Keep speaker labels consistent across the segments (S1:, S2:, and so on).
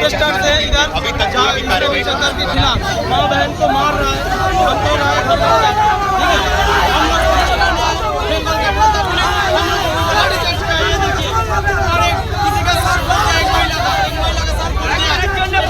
S1: Protester थे इधर जहाँ चंदर के खिलाफ माँ बहन को मार रहा है, धमका रहा है, ठीक है। हम लोग बंगाल के प्रताप पुलिस हम लोग लाठी चार्ज किया, ये देखिए। और एक किसी का सर फट गया, एक महिला का सर फट गया।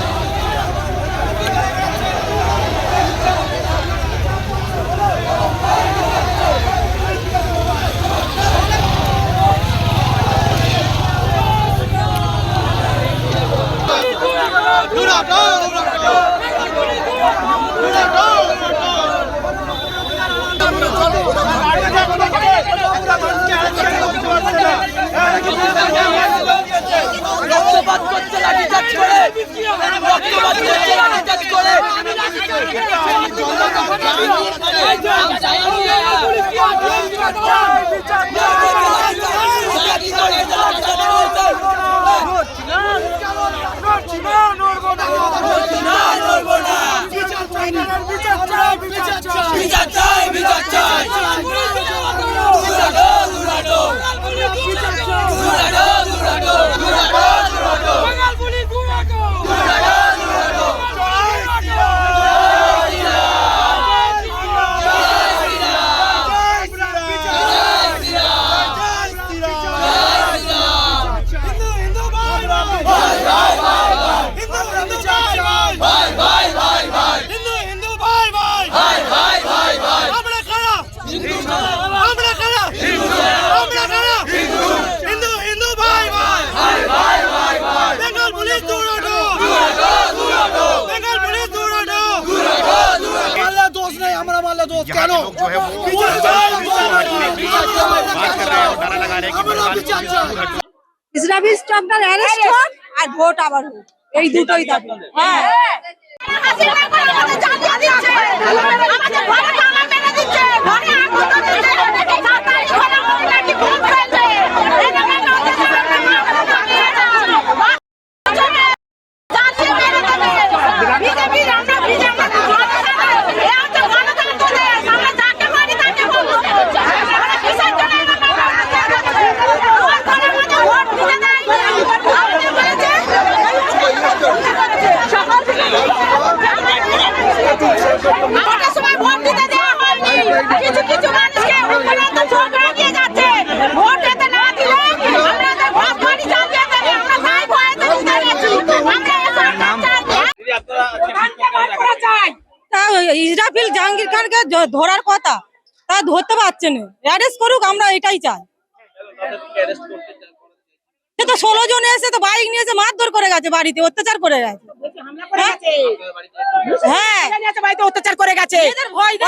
S2: রক্তপাত করছে, লাঠিচার্জ করে, রক্তপাত করছে, লাঠিচার্জ করে। বিচার চাই, বিচার চাই।
S3: ইসরাফিল স্টকটার অ্যারেস্ট হোক আর ভোট আবার হোক, এই দুটোই দাবি। হ্যাঁ ইসরাফিল জাহাঙ্গীর খানকে ধরার কথা, তা ধরতে পারছে না, অ্যারেস্ট করুক, আমরা এটাই চাই। সে তো 16 জন এসে তো বাইক নিয়ে এসে মারধর করে গেছে, বাড়িতে অত্যাচার করে গেছে। হ্যাঁ বাড়িতে অত্যাচার করে গেছে,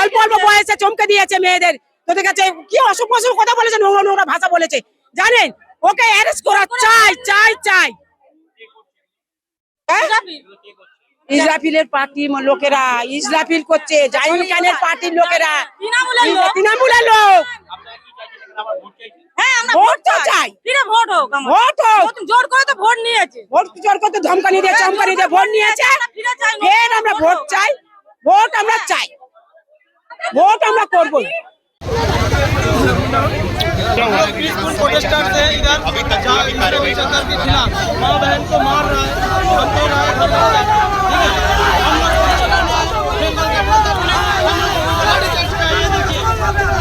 S3: অল্প অল্প বয়সে চমকে দিয়েছে মেয়েদের। তোদের কাছে কি অসুখ অসুখ কথা বলেছে, নোংরা নোংরা ভাষা বলেছে, জানেন? ওকে অ্যারেস্ট করা চাই চাই চাই। ইসরাফিলের পার্টি লোকেরা ইসরাফিল করছে, জাহিদ খানের পার্টির লোকেরা, তৃণমূলের লোক। হ্যাঁ আমরা ভোট চাই, ভোট হোক, ভোট হোক। জোর করে তো ভোট নিয়েছে, ভোট জোর করে তো ধমকানি দিয়ে চমকানি দিয়ে ভোট নিয়েছে। ফের আমরা ভোট চাই, ভোট আমরা চাই, ভোট আমরা করবই।
S1: पीसफुल प्रोटेस्टर थे इधर जहाँ चंदर के खिलाफ माँ बहन को मार रहा है, धमका रहा है, ठीक है। हम लोग बंगाल के प्रताप पुलिस हम लोग लाठी चार्ज किया, ये देखिए।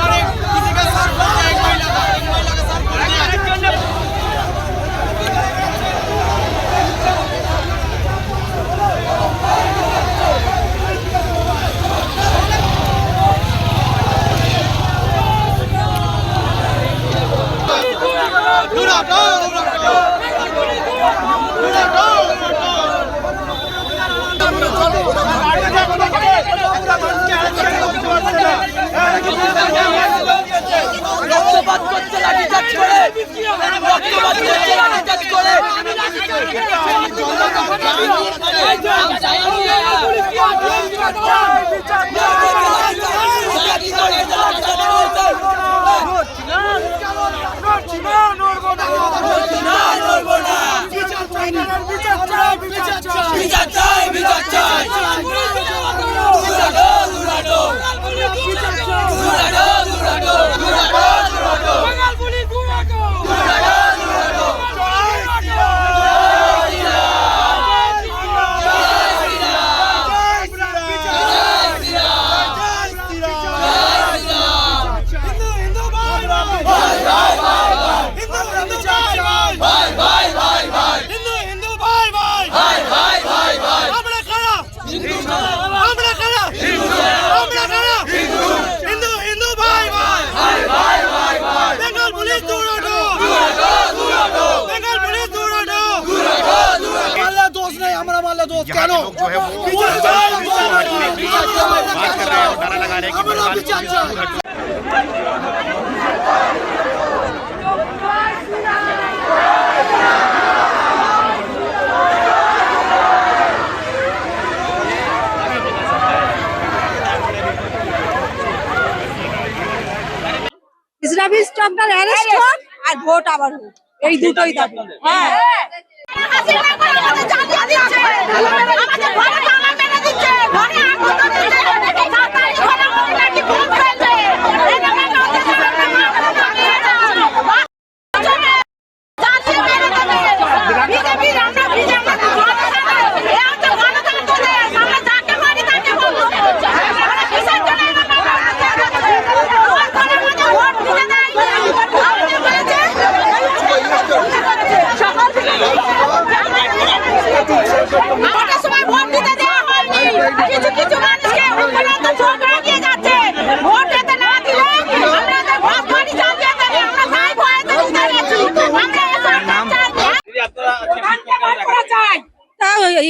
S1: और एक किसी का सर फट गया, एक महिला का सर फट गया। वाला दोस्त
S4: यहाँ
S1: क्या
S4: के लोग जो है वो हटने की बात कर रहे हैं और नारा लगा रहे हैं कि बंगाल को दूर हटो।
S3: ইসলামী স্টকটার অ্যারেস্ট হোক আর ভোট আবার হোক, এই দুটোই দাবি। হ্যাঁ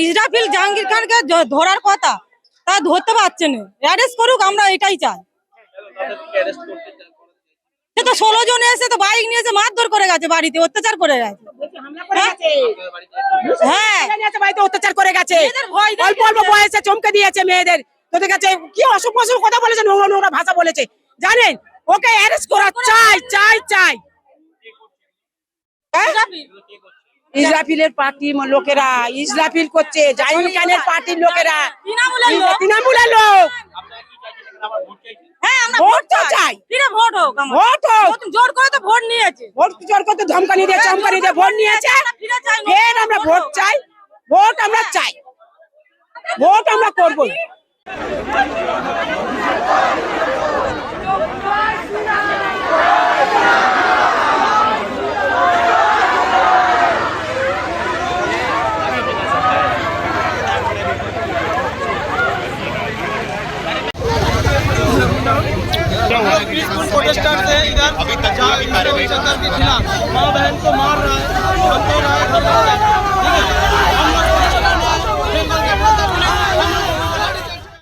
S3: ইসরাফিল জাহাঙ্গীর খানকে ধরার কথা, তা ধরতে পারছে না, অ্যারেস্ট করুক, আমরা এটাই চাই। সে তো 16 জন এসে তো বাইক নিয়ে এসে মারধর করে গেছে, বাড়িতে অত্যাচার করে গেছে। হ্যাঁ
S2: বাড়িতে অত্যাচার করে গেছে, অল্প অল্প বয়সে চমকে দিয়েছে মেয়েদের। তোদের কাছে কি অসুখ অসুখ কথা বলেছে, নোংরা নোংরা ভাষা বলেছে, জানেন? ওকে অ্যারেস্ট করা চাই চাই চাই। ইসরাফিলের পার্টি লোকেরা ইসরাফিল করছে, জাহির খানের পার্টির লোকেরা, তৃণমূলের লোক।
S3: হ্যাঁ আমরা
S2: ভোট তো চাই,
S3: ফ্রিডম ভোট হোক,
S2: ভোট হোক।
S3: জোর করে তো ভোট নিয়েছে,
S2: ভোট জোর করতে ধমকানি দিয়ে চমকানি দিয়ে ভোট নিয়েছে। ফের আমরা ভোট চাই, ভোট আমরা চাই, ভোট আমরা করবই।
S1: पीसफुल प्रोटेस्टर्स है इधर, जहाँ रविशंकर के खिलाफ माँ बहन को मार रहा है,